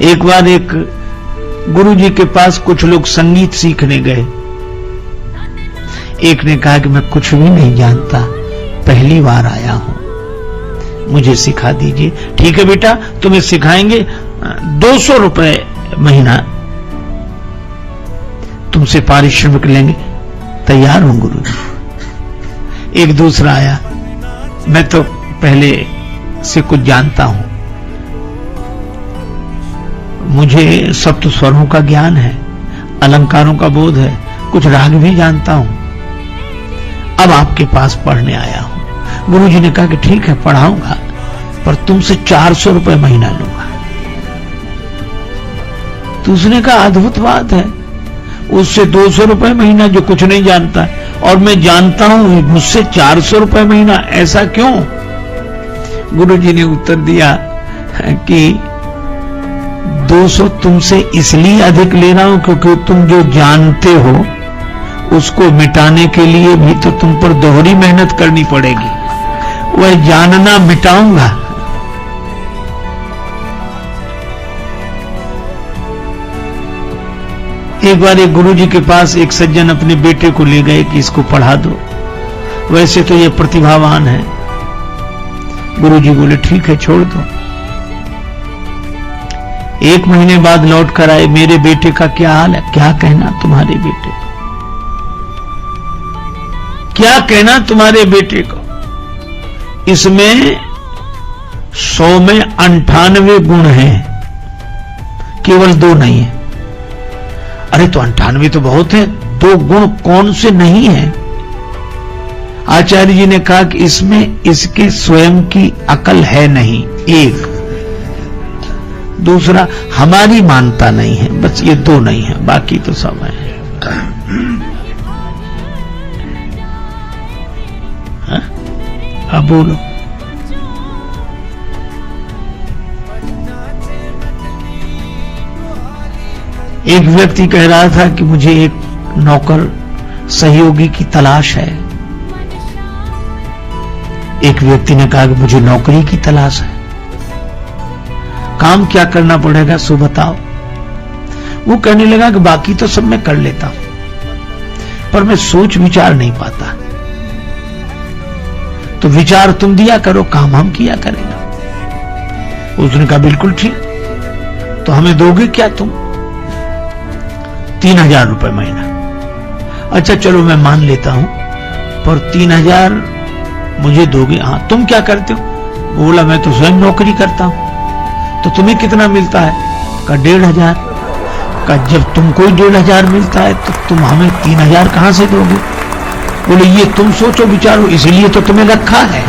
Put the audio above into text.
एक बार एक गुरुजी के पास कुछ लोग संगीत सीखने गए। एक ने कहा कि मैं कुछ भी नहीं जानता, पहली बार आया हूं, मुझे सिखा दीजिए। ठीक है बेटा, तुम्हें सिखाएंगे, 200 रुपए महीना तुमसे पारिश्रमिक लेंगे। तैयार हूं गुरुजी। एक दूसरा आया, मैं तो पहले से कुछ जानता हूं, मुझे सप्त स्वरों का ज्ञान है, अलंकारों का बोध है, कुछ राग भी जानता हूं, अब आपके पास पढ़ने आया हूं। गुरुजी ने कहा कि ठीक है पढ़ाऊंगा, पर तुमसे 400 रुपए महीना लूंगा। तो उसने कहा अद्भुत बात है, उससे 200 रुपए महीना जो कुछ नहीं जानता है, और मैं जानता हूं मुझसे 400 रुपए महीना, ऐसा क्यों? गुरुजी ने उत्तर दिया कि 200 तुमसे इसलिए अधिक ले रहा हूं क्योंकि तुम जो जानते हो उसको मिटाने के लिए भी तो तुम पर दोहरी मेहनत करनी पड़ेगी। वह जानना मिटाऊंगा। एक बार एक गुरुजी के पास एक सज्जन अपने बेटे को ले गए कि इसको पढ़ा दो, वैसे तो ये प्रतिभावान है। गुरुजी बोले ठीक है छोड़ दो। 1 महीने बाद लौट कर आए, मेरे बेटे का क्या हाल है? क्या कहना तुम्हारे बेटे को, क्या कहना तुम्हारे बेटे को, इसमें 100 में 98 गुण हैं, केवल 2 नहीं है। अरे तो 98 तो बहुत है, 2 गुण कौन से नहीं है? आचार्य जी ने कहा कि इसमें इसके स्वयं की अकल है नहीं, एक, दूसरा हमारी मानता नहीं है, बस ये 2 नहीं है, बाकी तो सब है। अब बोलो। एक व्यक्ति कह रहा था कि मुझे एक नौकर सहयोगी की तलाश है। एक व्यक्ति ने कहा कि मुझे नौकरी की तलाश है, काम क्या करना पड़ेगा सो बताओ। वो कहने लगा कि बाकी तो सब मैं कर लेता हूं, पर मैं सोच विचार नहीं पाता, तो विचार तुम दिया करो, काम हम किया करेगा। उसने कहा बिल्कुल ठीक, तो हमें दोगे क्या तुम? 3000 रुपए महीना। अच्छा चलो मैं मान लेता हूं, पर 3000 मुझे दोगे? हाँ। तुम क्या करते हो? बोला मैं तो स्वयं नौकरी करता हूं। तो तुम्हें कितना मिलता है? का 1500। का जब तुमको 1500 मिलता है तो तुम हमें 3000 कहां से दोगे? बोले ये तुम सोचो विचारो, इसलिए तो तुम्हें रखा है।